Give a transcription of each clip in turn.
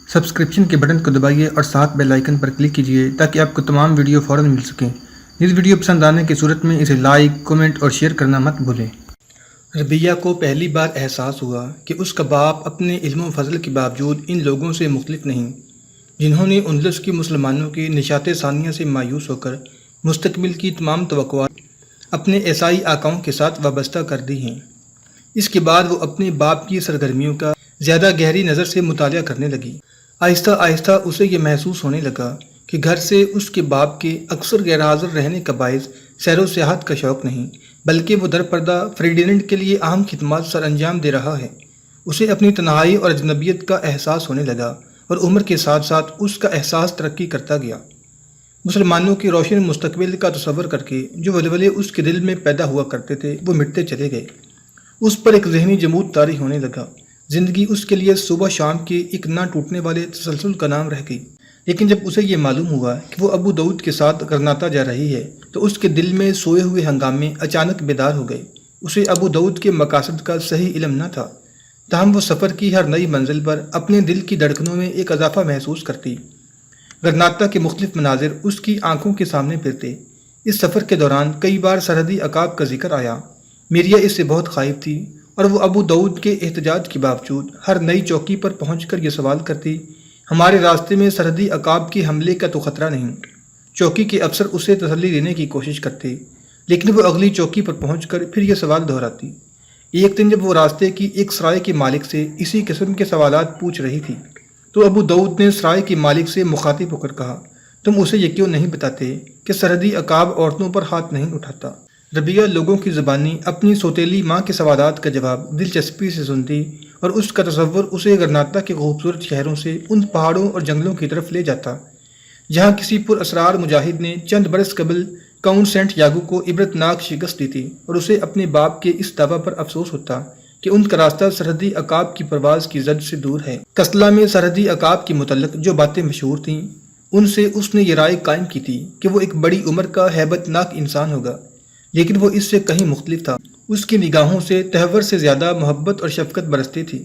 Subscription کے button کو دبائیے اور ساتھ بیل آئیکن پر کلک کیجیے تاکہ آپ کو تمام ویڈیو فوراً مل سکیں۔ اس ویڈیو پسند آنے کی صورت میں اسے لائک، کمنٹ اور شیئر کرنا مت بھولیں۔ ربیہ کو پہلی بار احساس ہوا کہ اس کا باپ اپنے علم و فضل کے باوجود ان لوگوں سے مختلف نہیں، جنہوں نے اندلس کی مسلمانوں کی نشاط ثانیہ سے مایوس ہو کر مستقبل کی تمام توقعات اپنے عیسائی آقاؤں کے ساتھ وابستہ کر دی ہیں۔ اس کے بعد وہ اپنے باپ کی سرگرمیوں کا زیادہ گہری نظر سے مطالعہ کرنے لگی۔ آہستہ آہستہ اسے یہ محسوس ہونے لگا کہ گھر سے اس کے باپ کے اکثر غیر حاضر رہنے کا باعث سیر و سیاحت کا شوق نہیں، بلکہ وہ در پردہ فریڈینڈ کے لیے اہم خدمات سر انجام دے رہا ہے۔ اسے اپنی تنہائی اور اجنبیت کا احساس ہونے لگا اور عمر کے ساتھ ساتھ اس کا احساس ترقی کرتا گیا۔ مسلمانوں کے روشن مستقبل کا تصور کر کے جو ولولے اس کے دل میں پیدا ہوا کرتے تھے وہ مٹتے چلے گئے۔ اس پر ایک ذہنی جمود طاری ہونے لگا۔ زندگی اس کے لیے صبح شام کے ایک نہ ٹوٹنے والے تسلسل کا نام رہ گئی۔ لیکن جب اسے یہ معلوم ہوا کہ وہ ابو داؤد کے ساتھ غرناطہ جا رہی ہے تو اس کے دل میں سوئے ہوئے ہنگامے اچانک بیدار ہو گئے۔ اسے ابو داؤد کے مقاصد کا صحیح علم نہ تھا، تاہم وہ سفر کی ہر نئی منزل پر اپنے دل کی دھڑکنوں میں ایک اضافہ محسوس کرتی۔ غرناطہ کے مختلف مناظر اس کی آنکھوں کے سامنے پھرتے۔ اس سفر کے دوران کئی بار سرحدی عقاب کا ذکر آیا۔ میریا اس سے بہت خائف تھی اور وہ ابو داؤد کے احتجاج کے باوجود ہر نئی چوکی پر پہنچ کر یہ سوال کرتی، ہمارے راستے میں سرحدی عقاب کے حملے کا تو خطرہ نہیں؟ چوکی کے افسر اسے تسلی دینے کی کوشش کرتے، لیکن وہ اگلی چوکی پر پہنچ کر پھر یہ سوال دہراتی۔ ایک دن جب وہ راستے کی ایک سرائے کے مالک سے اسی قسم کے سوالات پوچھ رہی تھی تو ابو داؤد نے سرائے کے مالک سے مخاطب ہو کر کہا، تم اسے یہ کیوں نہیں بتاتے کہ سرحدی عقاب عورتوں پر ہاتھ نہیں اٹھاتا؟ ربیہ لوگوں کی زبانی اپنی سوتیلی ماں کے سوالات کا جواب دلچسپی سے سنتی اور اس کا تصور اسے غرناطہ کے خوبصورت شہروں سے ان پہاڑوں اور جنگلوں کی طرف لے جاتا جہاں کسی پر اسرار مجاہد نے چند برس قبل کاؤنٹ سینٹ یاگو کو عبرتناک شکست دی تھی، اور اسے اپنے باپ کے اس دعویٰ پر افسوس ہوتا کہ ان کا راستہ سرحدی عقاب کی پرواز کی زد سے دور ہے۔ کسلا میں سرحدی عقاب کے متعلق جو باتیں مشہور تھیں ان سے اس نے یہ رائے قائم کی تھی کہ وہ ایک بڑی عمر کا ہیبت ناک انسان ہوگا، لیکن وہ اس سے کہیں مختلف تھا۔ اس کی نگاہوں سے تحور سے زیادہ محبت اور شفقت برستی تھی۔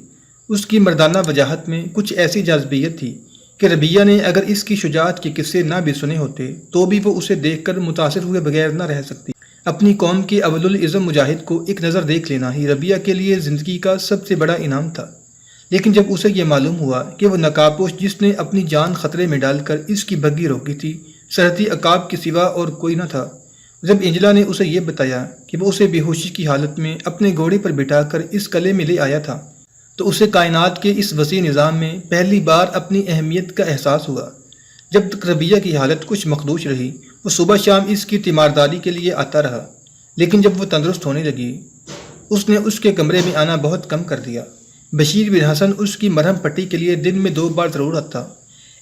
اس کی مردانہ وجاہت میں کچھ ایسی جاذبیت تھی کہ ربیہ نے اگر اس کی شجاعت کے قصے نہ بھی سنے ہوتے تو بھی وہ اسے دیکھ کر متاثر ہوئے بغیر نہ رہ سکتی۔ اپنی قوم کے اول العزم مجاہد کو ایک نظر دیکھ لینا ہی ربیہ کے لیے زندگی کا سب سے بڑا انعام تھا۔ لیکن جب اسے یہ معلوم ہوا کہ وہ نقابپوش جس نے اپنی جان خطرے میں ڈال کر اس کی بھگی روکی تھی سرحدی عقاب کے سوا اور کوئی نہ تھا، جب انجلا نے اسے یہ بتایا کہ وہ اسے بے ہوشی کی حالت میں اپنے گھوڑے پر بٹھا کر اس قلعے میں لے آیا تھا تو اسے کائنات کے اس وسیع نظام میں پہلی بار اپنی اہمیت کا احساس ہوا۔ جب تک ربیہ کی حالت کچھ مخدوش رہی وہ صبح شام اس کی تیمارداری کے لیے آتا رہا، لیکن جب وہ تندرست ہونے لگی اس نے اس کے کمرے میں آنا بہت کم کر دیا۔ بشیر بن حسن اس کی مرہم پٹی کے لیے دن میں 2 بار ضرور آتا۔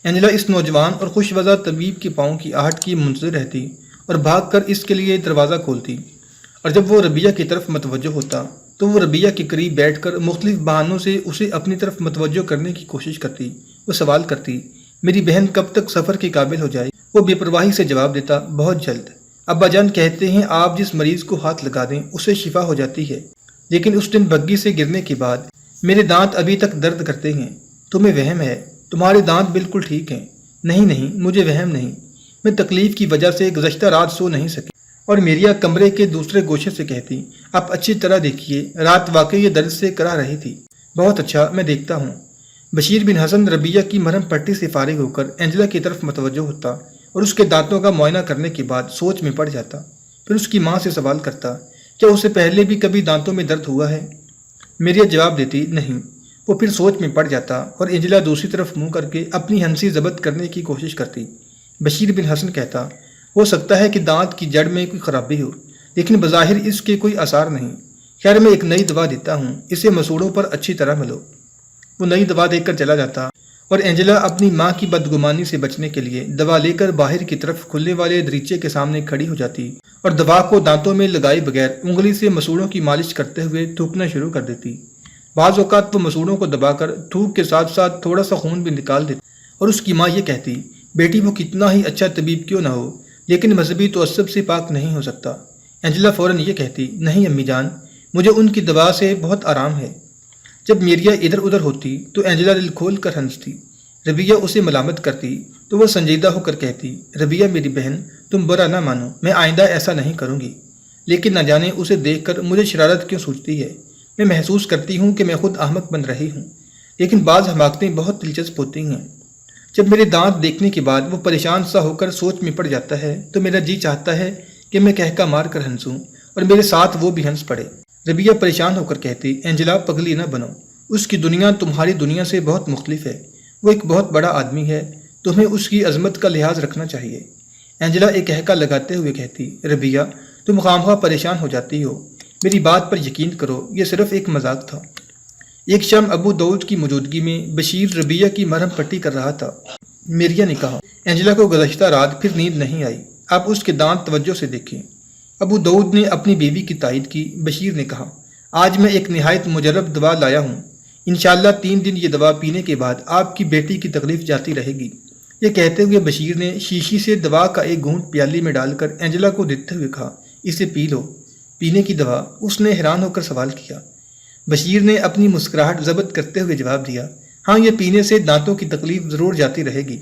انجلا اس نوجوان اور خوش وضع طبیب کے پاؤں کی آہٹ کی منتظر رہتی اور بھاگ کر اس کے لیے دروازہ کھولتی، اور جب وہ ربیہ کی طرف متوجہ ہوتا تو وہ ربیہ کے قریب بیٹھ کر مختلف بہانوں سے اسے اپنی طرف متوجہ کرنے کی کوشش کرتی۔ وہ سوال کرتی، میری بہن کب تک سفر کے قابل ہو جائے؟ وہ بے پرواہی سے جواب دیتا، بہت جلد۔ ابا جان کہتے ہیں آپ جس مریض کو ہاتھ لگا دیں اسے شفا ہو جاتی ہے، لیکن اس دن بگی سے گرنے کے بعد میرے دانت ابھی تک درد کرتے ہیں۔ تمہیں وہم ہے، تمہارے دانت بالکل ٹھیک ہیں۔ نہیں، مجھے وہم نہیں، میں تکلیف کی وجہ سے گزشتہ رات سو نہیں سکی۔ اور میریا کمرے کے دوسرے گوشے سے کہتی، آپ اچھی طرح دیکھیے، رات واقعی یہ درد سے کرا رہی تھی۔ بہت اچھا، میں دیکھتا ہوں۔ بشیر بن حسن ربیہ کی مرہم پٹی سے فارغ ہو کر انجلا کی طرف متوجہ ہوتا اور اس کے دانتوں کا معائنہ کرنے کے بعد سوچ میں پڑ جاتا۔ پھر اس کی ماں سے سوال کرتا، کیا اسے پہلے بھی کبھی دانتوں میں درد ہوا ہے؟ میریا جواب دیتی، نہیں۔ وہ پھر سوچ میں پڑ جاتا اور انجلا دوسری طرف منہ کر کے اپنی ہنسی ضبط کرنے کی کوشش کرتی۔ بشیر بن حسن کہتا، ہو سکتا ہے کہ دانت کی جڑ میں کوئی خرابی ہو، لیکن بظاہر اس کے کوئی آثار نہیں۔ خیر میں ایک نئی دوا دیتا ہوں، اسے مسوڑوں پر اچھی طرح ملو۔ وہ نئی دوا دے کر چلا جاتا اور انجلا اپنی ماں کی بدگمانی سے بچنے کے لیے دوا لے کر باہر کی طرف کھلنے والے دریچے کے سامنے کھڑی ہو جاتی اور دوا کو دانتوں میں لگائے بغیر انگلی سے مسوڑوں کی مالش کرتے ہوئے تھوکنا شروع کر دیتی۔ بعض اوقات وہ مسوڑوں کو دبا کر تھوک کے ساتھ ساتھ تھوڑا سا خون بھی نکال دیتی اور اس کی ماں یہ کہتی، بیٹی وہ کتنا ہی اچھا طبیب کیوں نہ ہو لیکن مذہبی تعصب سے پاک نہیں ہو سکتا۔ انجلا فوراً یہ کہتی، نہیں امی جان، مجھے ان کی دوا سے بہت آرام ہے۔ جب میریا ادھر ادھر ہوتی تو انجلا دل کھول کر ہنستی۔ ربیہ اسے ملامت کرتی تو وہ سنجیدہ ہو کر کہتی، ربیہ میری بہن، تم برا نہ مانو، میں آئندہ ایسا نہیں کروں گی۔ لیکن نہ جانے اسے دیکھ کر مجھے شرارت کیوں سوچتی ہے۔ میں محسوس کرتی ہوں کہ میں خود احمق بن رہی ہوں، لیکن بعض حماقتیں بہت دلچسپ ہوتی ہیں۔ جب میرے دانت دیکھنے کے بعد وہ پریشان سا ہو کر سوچ میں پڑ جاتا ہے تو میرا جی چاہتا ہے کہ میں کہکا مار کر ہنسوں اور میرے ساتھ وہ بھی ہنس پڑے۔ ربیہ پریشان ہو کر کہتی، اینجلا پگلی نہ بنو، اس کی دنیا تمہاری دنیا سے بہت مختلف ہے، وہ ایک بہت بڑا آدمی ہے، تمہیں اس کی عظمت کا لحاظ رکھنا چاہیے۔ اینجلا ایک کہکا لگاتے ہوئے کہتی، ربیہ تم خواہ پریشان ہو جاتی ہو، میری بات پر یقین کرو، یہ صرف ایک مذاق تھا۔ ایک شام ابو داؤد کی موجودگی میں بشیر ربیہ کی مرہم پٹی کر رہا تھا۔ میریا نے کہا، اینجلا کو گزشتہ رات پھر نیند نہیں آئی، آپ اس کے دانت توجہ سے دیکھیں۔ ابو داؤد نے اپنی بیوی کی تائید کی۔ بشیر نے کہا، آج میں ایک نہایت مجرب دوا لایا ہوں، انشاءاللہ 3 دن یہ دوا پینے کے بعد آپ کی بیٹی کی تکلیف جاتی رہے گی۔ یہ کہتے ہوئے بشیر نے شیشی سے دوا کا ایک گھونٹ پیالی میں ڈال کر اینجلا کو دیتے ہوئے کہا، اسے پی لو۔ پینے کی دوا؟ اس نے حیران ہو کر سوال کیا۔ بشیر نے اپنی مسکراہٹ ضبط کرتے ہوئے جواب دیا، ہاں یہ پینے سے دانتوں کی تکلیف ضرور جاتی رہے گی۔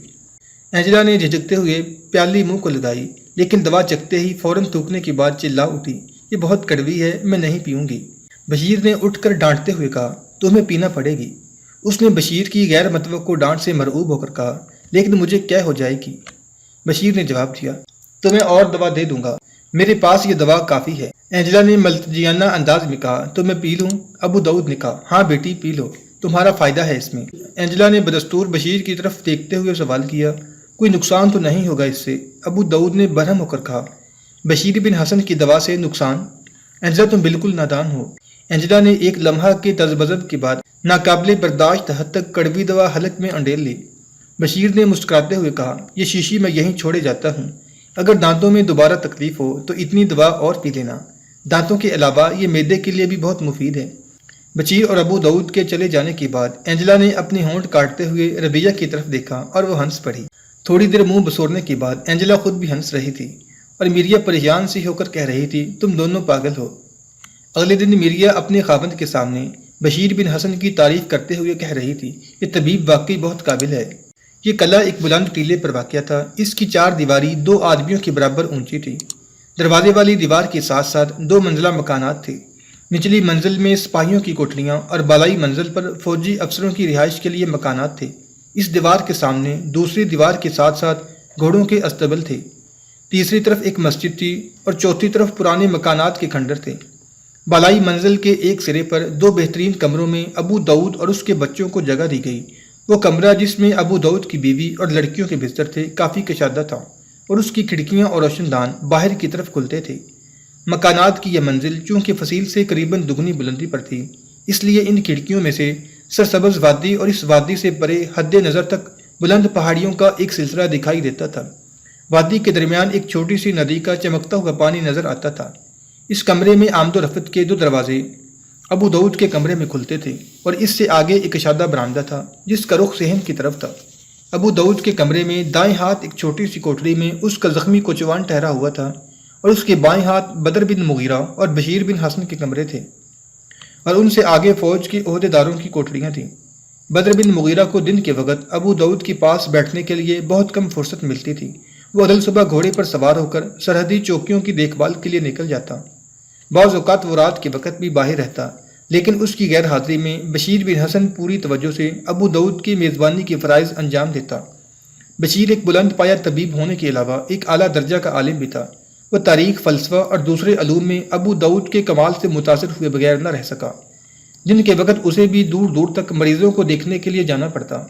اینجلا نے جھجکتے ہوئے پیالی منہ کو لگائی، لیکن دوا چکھتے ہی فوراً تھوکنے کے بعد چلا اٹھی، یہ بہت کڑوی ہے، میں نہیں پیوں گی۔ بشیر نے اٹھ کر ڈانٹتے ہوئے کہا، تمہیں پینا پڑے گی۔ اس نے بشیر کی غیر متوقع ڈانٹ سے مرعوب ہو کر کہا، لیکن مجھے کیا ہو جائے گی؟ بشیر نے جواب دیا، تمہیں اور دوا دے دوں گا، میرے پاس یہ دوا کافی ہے۔ اینجلا نے ملتجیانہ انداز میں کہا، تو میں پی لوں؟ ابو داؤد نے کہا، ہاں بیٹی پی لو، تمہارا فائدہ ہے اس میں۔ اینجلا نے بدستور بشیر کی طرف دیکھتے ہوئے سوال کیا، کوئی نقصان تو نہیں ہوگا اس سے؟ ابو داؤد نے برہم ہو کر کہا، بشیر بن حسن کی دوا سے نقصان؟ اینجلا تم بالکل نادان ہو۔ اینجلا نے ایک لمحہ کے تذبذب کے بعد ناقابل برداشت حد تک کڑوی دوا حلق میں انڈیل لی۔ بشیر نے مسکراتے ہوئے کہا، یہ شیشی میں یہیں چھوڑے جاتا ہوں، اگر دانتوں میں دوبارہ تکلیف ہو تو اتنی دوا اور پی لینا، دانتوں کے علاوہ یہ معدے کے لیے بھی بہت مفید ہے۔ بشیر اور ابو داؤد کے چلے جانے کے بعد اینجلا نے اپنی ہونٹ کاٹتے ہوئے ربیہ کی طرف دیکھا اور وہ ہنس پڑی۔ تھوڑی دیر منہ بسورنے کے بعد اینجلا خود بھی ہنس رہی تھی اور میریا پریشان سی ہو کر کہہ رہی تھی، تم دونوں پاگل ہو۔ اگلے دن میریا اپنے خاوند کے سامنے بشیر بن حسن کی تعریف کرتے ہوئے کہہ رہی تھی، یہ طبیب واقعی بہت قابل ہے۔ یہ قلعہ ایک بلند ٹیلے پر واقع تھا، اس کی 4 دیواری 2 آدمیوں کے برابر اونچی تھی۔ دروازے والی دیوار کے ساتھ ساتھ 2 منزلہ مکانات تھے، نچلی منزل میں سپاہیوں کی کوٹھریاں اور بالائی منزل پر فوجی افسروں کی رہائش کے لیے مکانات تھے۔ اس دیوار کے سامنے دوسری دیوار کے ساتھ ساتھ گھوڑوں کے استبل تھے، تیسری طرف ایک مسجد تھی اور چوتھی طرف پرانے مکانات کے کھنڈر تھے۔ بالائی منزل کے ایک سرے پر 2 بہترین کمروں میں ابو داؤد اور اس کے بچوں کو جگہ دی گئی۔ وہ کمرہ جس میں ابو داؤد کی بیوی اور لڑکیوں کے بستر تھے کافی کشادہ تھا اور اس کی کھڑکیاں اور روشن دان باہر کی طرف کھلتے تھے۔ مکانات کی یہ منزل چونکہ فصیل سے قریباً دگنی بلندی پر تھی، اس لیے ان کھڑکیوں میں سے سرسبز وادی اور اس وادی سے پرے حد نظر تک بلند پہاڑیوں کا ایک سلسلہ دکھائی دیتا تھا۔ وادی کے درمیان ایک چھوٹی سی ندی کا چمکتا ہوا پانی نظر آتا تھا۔ اس کمرے میں آمد و رفت کے 2 دروازے ابو داؤد کے کمرے میں کھلتے تھے اور اس سے آگے ایک کشادہ برآمدہ تھا جس کا رخ صحن کی طرف تھا۔ ابو داؤد کے کمرے میں دائیں ہاتھ ایک چھوٹی سی کوٹری میں اس کا زخمی کوچوان ٹھہرا ہوا تھا اور اس کے بائیں ہاتھ بدر بن مغیرہ اور بشیر بن حسن کے کمرے تھے اور ان سے آگے فوج کے عہدے داروں کی کوٹریاں تھیں۔ بدر بن مغیرہ کو دن کے وقت ابو داؤد کے پاس بیٹھنے کے لیے بہت کم فرصت ملتی تھی۔ وہ عدل صبح گھوڑے پر سوار ہو کر سرحدی چوکیوں کی دیکھ بھال کے لیے نکل جاتا، بعض اوقات وہ رات کے وقت بھی باہر رہتا، لیکن اس کی غیر حاضری میں بشیر بن حسن پوری توجہ سے ابو داؤد کی میزبانی کے فرائض انجام دیتا۔ بشیر ایک بلند پایہ طبیب ہونے کے علاوہ ایک اعلیٰ درجہ کا عالم بھی تھا۔ وہ تاریخ، فلسفہ اور دوسرے علوم میں ابو داؤد کے کمال سے متاثر ہوئے بغیر نہ رہ سکا۔ دن کے وقت اسے بھی دور دور تک مریضوں کو دیکھنے کے لیے جانا پڑتا،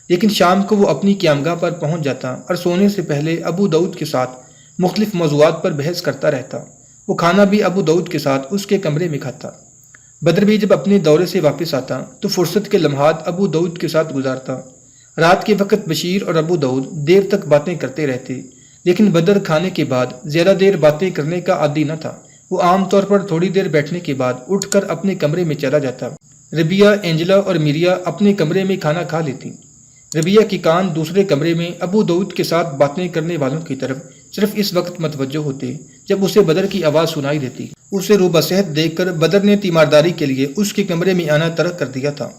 لیکن شام کو وہ اپنی قیامگاہ پر پہنچ جاتا اور سونے سے پہلے ابو داؤد کے ساتھ مختلف موضوعات پر بحث کرتا رہتا۔ وہ کھانا بھی ابو داؤد کے ساتھ اس کے کمرے میں کھاتا۔ بدر بھی جب اپنے دورے سے واپس آتا تو فرصت کے لمحات ابو داؤد کے ساتھ گزارتا۔ رات کے وقت بشیر اور ابو داؤد دیر تک باتیں کرتے رہتے، لیکن بدر کھانے کے بعد زیادہ دیر باتیں کرنے کا عادی نہ تھا۔ وہ عام طور پر تھوڑی دیر بیٹھنے کے بعد اٹھ کر اپنے کمرے میں چلا جاتا۔ ربیہ، اینجلا اور میریا اپنے کمرے میں کھانا کھا لیتی۔ ربیہ کی کان دوسرے کمرے میں ابو داؤد کے ساتھ باتیں کرنے والوں کی طرف صرف اس وقت متوجہ ہوتے جب اسے بدر کی آواز سنائی دیتی۔ اسے روبہ صحت دیکھ کر بدر نے تیمارداری کے لیے اس کے کمرے میں آنا ترک کر دیا تھا۔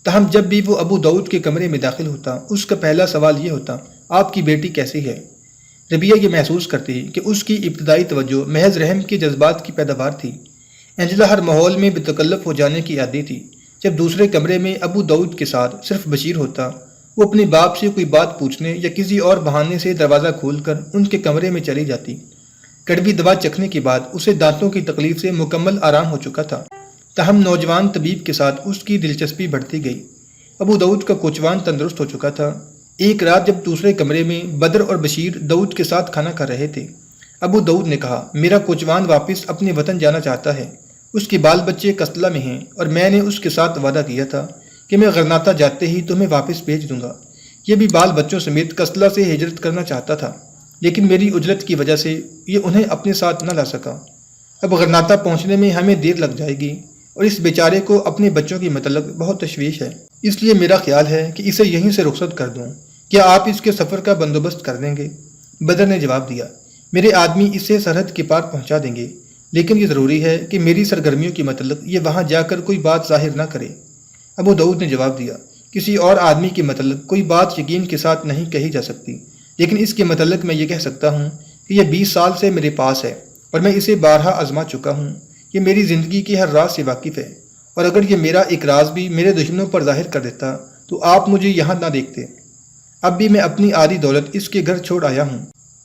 تاہم جب بھی وہ ابو داؤد کے کمرے میں داخل ہوتا اس کا پہلا سوال یہ ہوتا، آپ کی بیٹی کیسی ہے؟ ربیہ یہ محسوس کرتی کہ اس کی ابتدائی توجہ محض رحم کے جذبات کی پیداوار تھی۔ اینجلا ہر ماحول میں بے تکلف ہو جانے کی عادی تھی۔ جب دوسرے کمرے میں ابو داؤد کے ساتھ صرف بشیر ہوتا، وہ اپنے باپ سے کوئی بات پوچھنے یا کسی اور بہانے سے دروازہ کھول کر ان کے کمرے میں چلی جاتی۔ کڑوی دوا چکھنے کے بعد اسے دانتوں کی تکلیف سے مکمل آرام ہو چکا تھا، تاہم نوجوان طبیب کے ساتھ اس کی دلچسپی بڑھتی گئی۔ ابو داؤد کا کوچوان تندرست ہو چکا تھا۔ ایک رات جب دوسرے کمرے میں بدر اور بشیر داؤد کے ساتھ کھانا کھا رہے تھے، ابو داؤد نے کہا، میرا کوچوان واپس اپنے وطن جانا چاہتا ہے۔ اس کے بال بچے کستلہ میں ہیں اور میں نے اس کے ساتھ وعدہ کیا تھا کہ میں غرناطہ جاتے ہی تمہیں واپس بھیج دوں گا۔ یہ بھی بال بچوں سمیت کستلہ سے ہجرت کرنا چاہتا تھا، لیکن میری اجلت کی وجہ سے یہ انہیں اپنے ساتھ نہ لا سکا۔ اب غرناطہ پہنچنے میں ہمیں دیر لگ جائے گی اور اس بیچارے کو اپنے بچوں کی متعلق بہت تشویش ہے، اس لیے میرا خیال ہے کہ اسے یہیں سے رخصت کر دوں۔ کیا آپ اس کے سفر کا بندوبست کر دیں گے؟ بدر نے جواب دیا، میرے آدمی اسے سرحد کے پار پہنچا دیں گے، لیکن یہ ضروری ہے کہ میری سرگرمیوں کے متعلق یہ وہاں جا کر کوئی بات ظاہر نہ کرے۔ ابو داؤد نے جواب دیا، کسی اور آدمی کے متعلق کوئی بات یقین کے ساتھ نہیں کہی جا سکتی، لیکن اس کے متعلق میں یہ کہہ سکتا ہوں کہ یہ 20 سال سے میرے پاس ہے اور میں اسے بارہا آزما چکا ہوں۔ یہ میری زندگی کے ہر راز سے واقف ہے، اور اگر یہ میرا ایک راز بھی میرے دشمنوں پر ظاہر کر دیتا تو آپ مجھے یہاں نہ دیکھتے۔ اب بھی میں اپنی آدھی دولت اس کے گھر چھوڑ آیا ہوں،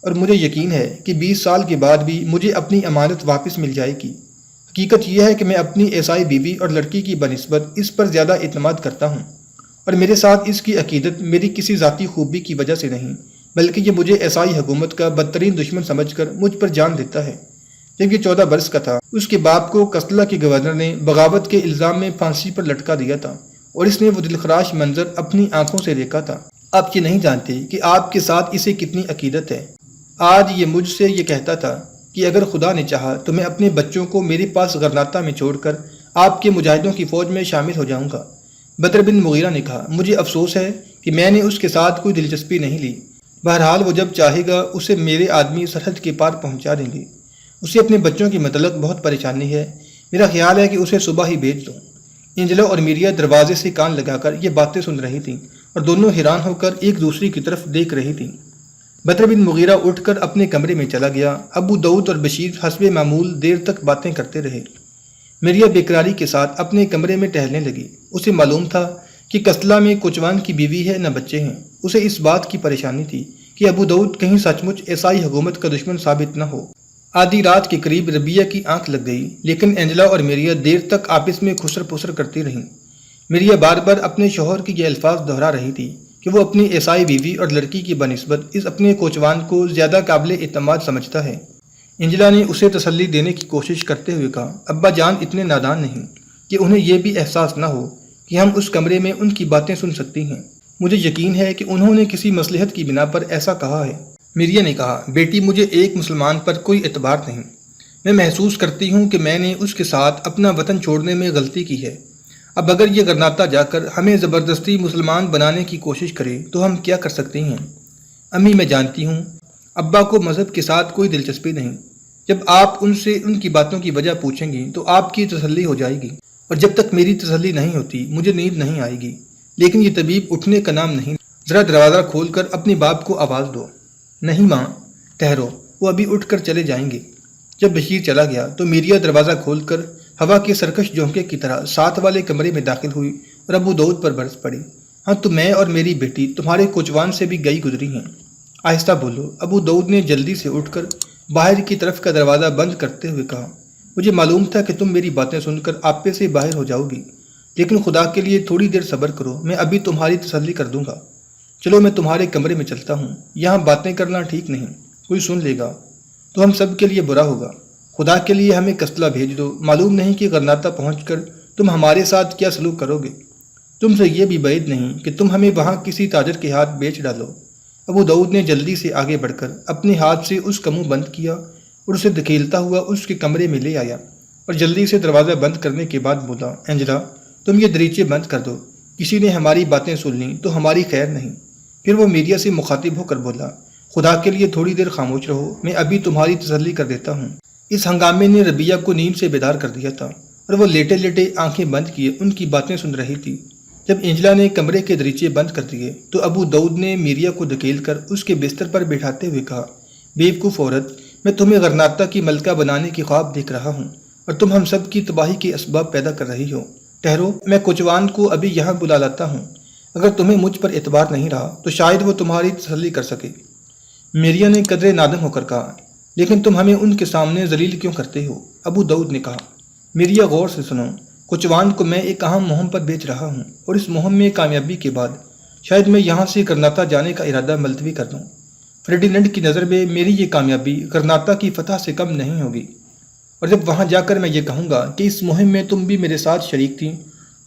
اور مجھے یقین ہے کہ 20 سال کے بعد بھی مجھے اپنی امانت واپس مل جائے گی۔ حقیقت یہ ہے کہ میں اپنی عیسائی بیوی اور لڑکی کی بنسبت اس پر زیادہ اعتماد کرتا ہوں، اور میرے ساتھ اس کی عقیدت میری کسی ذاتی خوبی کی وجہ سے نہیں، بلکہ یہ مجھے عیسائی حکومت کا بدترین دشمن سمجھ کر مجھ پر جان دیتا ہے۔ جب یہ 14 برس کا تھا، اس کے باپ کو کستلہ کے گورنر نے بغاوت کے الزام میں پھانسی پر لٹکا دیا تھا، اور اس نے وہ دلخراش منظر اپنی آنکھوں سے دیکھا تھا۔ آپ یہ نہیں جانتے کہ آپ کے ساتھ اسے کتنی عقیدت ہے۔ آج یہ مجھ سے یہ کہتا تھا کہ اگر خدا نے چاہا تو میں اپنے بچوں کو میرے پاس غرناطہ میں چھوڑ کر آپ کے مجاہدوں کی فوج میں شامل ہو جاؤں گا۔ بدر بن مغیرہ نے کہا، مجھے افسوس ہے کہ میں نے اس کے ساتھ کوئی دلچسپی نہیں لی۔ بہرحال وہ جب چاہے گا اسے میرے آدمی سرحد کے پار پہنچا دیں گے۔ اسے اپنے بچوں کے متعلق بہت پریشانی ہے، میرا خیال ہے کہ اسے صبح ہی بھیج دوں۔ اینجلا اور میریا دروازے سے کان لگا کر یہ باتیں سن رہی تھیں اور دونوں حیران ہو کر ایک دوسری کی طرف دیکھ رہی تھیں۔ بدر بن مغیرہ اٹھ کر اپنے کمرے میں چلا گیا۔ ابو داؤد اور بشیر حسب معمول دیر تک باتیں کرتے رہے۔ میریا بےقراری کے ساتھ اپنے کمرے میں ٹہلنے لگی۔ اسے معلوم تھا کہ کستلہ میں کوچوان کی بیوی ہے، نہ بچے ہیں۔ اسے اس بات کی پریشانی تھی کہ ابو داؤد کہیں سچ مچ عیسائی حکومت کا دشمن ثابت نہ ہو۔ آدھی رات کے قریب ربیہ کی آنکھ لگ گئی، لیکن اینجلا اور میریا دیر تک آپس میں خسر پسر کرتی رہیں۔ میریا بار بار اپنے شوہر کی یہ الفاظ دہرا رہی تھی کہ وہ اپنی عیسائی بیوی اور لڑکی کی بنسبت اس اپنے کوچوان کو زیادہ قابل اعتماد سمجھتا ہے۔ اینجلا نے اسے تسلی دینے کی کوشش کرتے ہوئے کہا، ابا جان اتنے نادان نہیں کہ انہیں یہ بھی احساس نہ ہو کہ ہم اس کمرے میں ان کی باتیں سن سکتی ہیں۔ مجھے یقین ہے کہ انہوں نے کسی مصلحت کی بنا پر ایسا کہا ہے۔ میریا نے کہا، بیٹی مجھے ایک مسلمان پر کوئی اعتبار نہیں۔ میں محسوس کرتی ہوں کہ میں نے اس کے ساتھ اپنا وطن چھوڑنے میں غلطی کی ہے۔ اب اگر یہ غرناطہ جا کر ہمیں زبردستی مسلمان بنانے کی کوشش کرے تو ہم کیا کر سکتے ہیں؟ امی میں جانتی ہوں ابا کو مذہب کے ساتھ کوئی دلچسپی نہیں۔ جب آپ ان سے ان کی باتوں کی وجہ پوچھیں گی تو آپ کی تسلی ہو جائے گی، اور جب تک میری تسلی نہیں ہوتی مجھے نیند نہیں آئے گی۔ لیکن یہ طبیب اٹھنے کا نام نہیں، ذرا دروازہ کھول کر اپنے باپ کو آواز دو۔ نہیں ماں، ٹھہرو، وہ ابھی اٹھ کر چلے جائیں گے۔ جب بشیر چلا گیا تو میریا دروازہ کھول کر ہوا کے سرکش جھونکے کی طرح ساتھ والے کمرے میں داخل ہوئی اور ابو داؤد پر برس پڑی۔ ہاں تو میں اور میری بیٹی تمہارے کوچوان سے بھی گئی گزری ہیں، آہستہ بولو۔ ابو داؤد نے جلدی سے اٹھ کر باہر کی طرف کا دروازہ بند کرتے ہوئے کہا، مجھے معلوم تھا کہ تم میری باتیں سن کر آپے سے باہر ہو جاؤ گی، لیکن خدا کے لیے تھوڑی دیر صبر کرو، میں ابھی تمہاری تسلی کر دوں گا۔ چلو میں تمہارے کمرے میں چلتا ہوں، یہاں باتیں کرنا ٹھیک نہیں، کوئی سن لے گا تو ہم سب کے لیے برا ہوگا۔ خدا کے لیے ہمیں کستلہ بھیج دو، معلوم نہیں کہ غرناطہ پہنچ کر تم ہمارے ساتھ کیا سلوک کرو گے۔ تم سے یہ بھی بعید نہیں کہ تم ہمیں وہاں کسی تاجر کے ہاتھ بیچ ڈالو۔ ابو داؤد نے جلدی سے آگے بڑھ کر اپنے ہاتھ سے اس کا منہ بند کیا اور اسے دھکیلتا ہوا اس کے کمرے میں لے آیا اور جلدی سے دروازہ بند کرنے کے بعد بولا، اینجلا تم یہ دریچے بند کر دو، کسی نے ہماری باتیں سن لیں تو ہماری خیر نہیں۔ پھر وہ میریا سے مخاطب ہو کر بولا، خدا کے لیے تھوڑی دیر خاموش رہو، میں ابھی تمہاری تسلی کر دیتا ہوں۔ اس ہنگامے نے ربیہ کو نیند سے بیدار کر دیا تھا اور وہ لیٹے لیٹے آنکھیں بند کیے ان کی باتیں سن رہی تھی۔ جب اینجلا نے کمرے کے دریچے بند کر دیے تو ابو داؤد نے میریا کو دھکیل کر اس کے بستر پر بٹھاتے ہوئے کہا، بیوقوف عورت، میں تمہیں غرناطہ کی ملکہ بنانے کی خواب دیکھ رہا ہوں اور تم ہم سب کی تباہی کے اسباب پیدا کر رہی ہو۔ ٹھہرو، میں کوچوان کو ابھی یہاں بلا لاتا ہوں۔ اگر تمہیں مجھ پر اعتبار نہیں رہا تو شاید وہ تمہاری تسلی کر سکے۔ میریا نے قدرے نادم ہو کر کہا، لیکن تم ہمیں ان کے سامنے ذلیل کیوں کرتے ہو؟ ابو داؤد نے کہا، میریا غور سے سنو، کوچوان کو میں ایک اہم مہم پر بیچ رہا ہوں اور اس مہم میں کامیابی کے بعد شاید میں یہاں سے غرناطہ جانے کا ارادہ ملتوی کر دوں۔ فریڈیننڈ کی نظر میں میری یہ کامیابی غرناطہ کی فتح سے کم نہیں ہوگی، اور جب وہاں جا کر میں یہ کہوں گا کہ اس مہم میں تم بھی میرے ساتھ شریک تھیں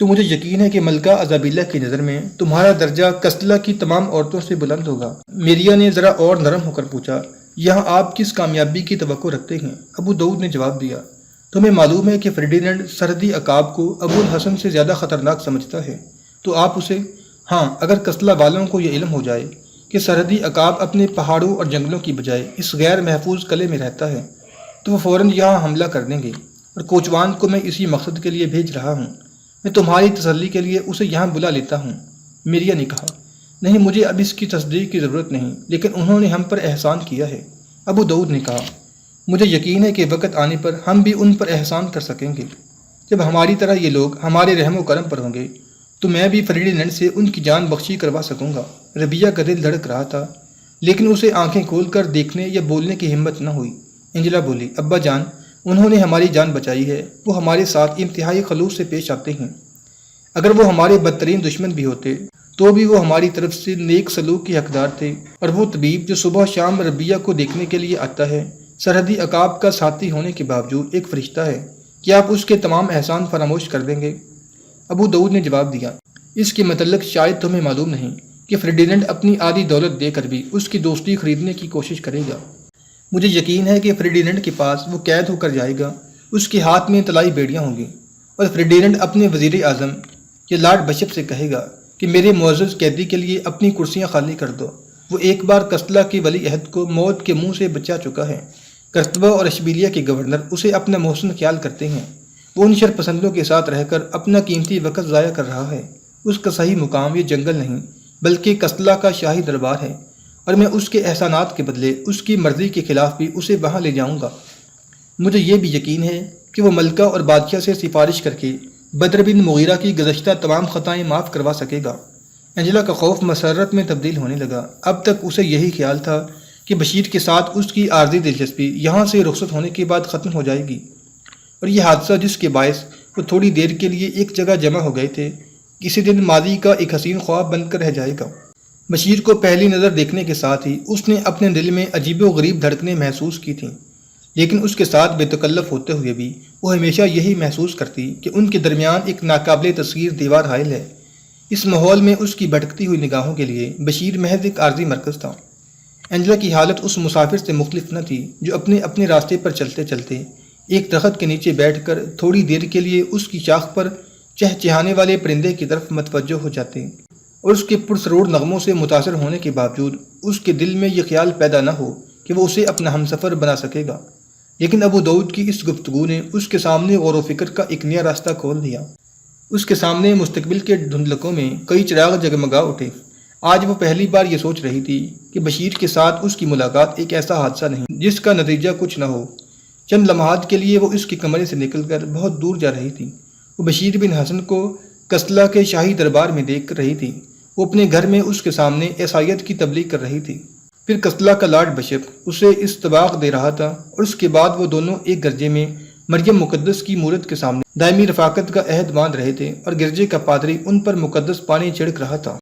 تو مجھے یقین ہے کہ ملکہ ایزابیلا کی نظر میں تمہارا درجہ کستلا کی تمام عورتوں سے بلند ہوگا۔ میریا نے ذرا اور نرم ہو کر پوچھا، یہاں آپ کس کامیابی کی توقع رکھتے ہیں؟ ابو داؤد نے جواب دیا، تمہیں معلوم ہے کہ فریڈیننڈ سرحدی عقاب کو ابو الحسن سے زیادہ خطرناک سمجھتا ہے، تو آپ اسے… ہاں، اگر کستلا والوں کو یہ علم ہو جائے کہ سرحدی عقاب اپنے پہاڑوں اور جنگلوں کی بجائے اس غیر محفوظ قلعے میں رہتا ہے تو وہ فوراً یہاں حملہ کر دیں گے، اور کوچوان کو میں اسی مقصد کے لیے بھیج رہا ہوں۔ میں تمہاری تسلی کے لیے اسے یہاں بلا لیتا ہوں۔ میریا نے کہا، نہیں، مجھے اب اس کی تصدیق کی ضرورت نہیں، لیکن انہوں نے ہم پر احسان کیا ہے۔ ابو داؤد نے کہا، مجھے یقین ہے کہ وقت آنے پر ہم بھی ان پر احسان کر سکیں گے۔ جب ہماری طرح یہ لوگ ہمارے رحم و کرم پر ہوں گے تو میں بھی فریڈیننڈ سے ان کی جان بخشی کروا سکوں گا۔ ربیہ کا دل دھڑک رہا تھا، لیکن اسے آنکھیں کھول کر دیکھنے یا بولنے کی ہمت نہ ہوئی۔ اینجلا بولی، ابا جان، انہوں نے ہماری جان بچائی ہے، وہ ہمارے ساتھ انتہائی خلوص سے پیش آتے ہیں۔ اگر وہ ہمارے بدترین دشمن بھی ہوتے تو بھی وہ ہماری طرف سے نیک سلوک کے حقدار تھے، اور وہ طبیب جو صبح شام ربیہ کو دیکھنے کے لیے آتا ہے سرحدی عقاب کا ساتھی ہونے کے باوجود ایک فرشتہ ہے۔ کیا آپ اس کے تمام احسان فراموش کر دیں گے؟ ابو داؤد نے جواب دیا، اس کے متعلق شاید تمہیں معلوم نہیں کہ فریڈیننڈ اپنی آدھی دولت دے کر بھی اس کی دوستی خریدنے کی کوشش کرے گا۔ مجھے یقین ہے کہ فریڈیننڈ کے پاس وہ قید ہو کر جائے گا، اس کے ہاتھ میں طلائی بیڑیاں ہوں گی، اور فریڈیننڈ اپنے وزیر اعظم یا لارڈ بشپ سے کہے گا کہ میرے معزز قیدی کے لیے اپنی کرسیاں خالی کر دو۔ وہ ایک بار کستلا کے ولی عہد کو موت کے منہ سے بچا چکا ہے۔ کرتبہ اور اشبیلیہ کے گورنر اسے اپنا محسن خیال کرتے ہیں۔ وہ ان شر پسندوں کے ساتھ رہ کر اپنا قیمتی وقت ضائع کر رہا ہے۔ اس کا صحیح مقام یہ جنگل نہیں بلکہ کستلا کا شاہی دربار ہے، اور میں اس کے احسانات کے بدلے اس کی مرضی کے خلاف بھی اسے وہاں لے جاؤں گا۔ مجھے یہ بھی یقین ہے کہ وہ ملکہ اور بادشاہ سے سفارش کر کے بدر بن مغیرہ کی گزشتہ تمام خطائیں معاف کروا سکے گا۔ اینجلا کا خوف مسرت میں تبدیل ہونے لگا۔ اب تک اسے یہی خیال تھا کہ بشیر کے ساتھ اس کی عارضی دلچسپی یہاں سے رخصت ہونے کے بعد ختم ہو جائے گی، اور یہ حادثہ جس کے باعث وہ تھوڑی دیر کے لیے ایک جگہ جمع ہو گئے تھے کسی دن ماضی کا ایک حسین خواب بن کر رہ جائے گا۔ بشیر کو پہلی نظر دیکھنے کے ساتھ ہی اس نے اپنے دل میں عجیب و غریب دھڑکنیں محسوس کی تھیں، لیکن اس کے ساتھ بے تکلف ہوتے ہوئے بھی وہ ہمیشہ یہی محسوس کرتی کہ ان کے درمیان ایک ناقابل تصویر دیوار حائل ہے۔ اس ماحول میں اس کی بھٹکتی ہوئی نگاہوں کے لیے بشیر محض ایک عارضی مرکز تھا۔ اینجلا کی حالت اس مسافر سے مختلف نہ تھی جو اپنے راستے پر چلتے چلتے ایک درخت کے نیچے بیٹھ کر تھوڑی دیر کے لیے اس کی شاخ پر چہچہانے والے پرندے کی طرف متوجہ ہو جاتے، اور اس کے پرسرور نغموں سے متاثر ہونے کے باوجود اس کے دل میں یہ خیال پیدا نہ ہو کہ وہ اسے اپنا ہمسفر بنا سکے گا۔ لیکن ابو داؤد کی اس گفتگو نے اس کے سامنے غور و فکر کا ایک نیا راستہ کھول دیا۔ اس کے سامنے مستقبل کے دھندلکوں میں کئی چراغ جگمگا اٹھے۔ آج وہ پہلی بار یہ سوچ رہی تھی کہ بشیر کے ساتھ اس کی ملاقات ایک ایسا حادثہ نہیں جس کا نتیجہ کچھ نہ ہو۔ چند لمحات کے لیے وہ اس کے کمرے سے نکل کر بہت دور جا رہی تھی۔ وہ بشیر بن حسن کو کستلا کے شاہی دربار میں دیکھ رہی تھی۔ وہ اپنے گھر میں اس کے سامنے عیسائیت کی تبلیغ کر رہی تھی۔ پھر کستلا کا لارڈ بشپ اسے استباق دے رہا تھا، اور اس کے بعد وہ دونوں ایک گرجے میں مریم مقدس کی مورت کے سامنے دائمی رفاقت کا عہد باندھ رہے تھے، اور گرجے کا پادری ان پر مقدس پانی چھڑک رہا تھا۔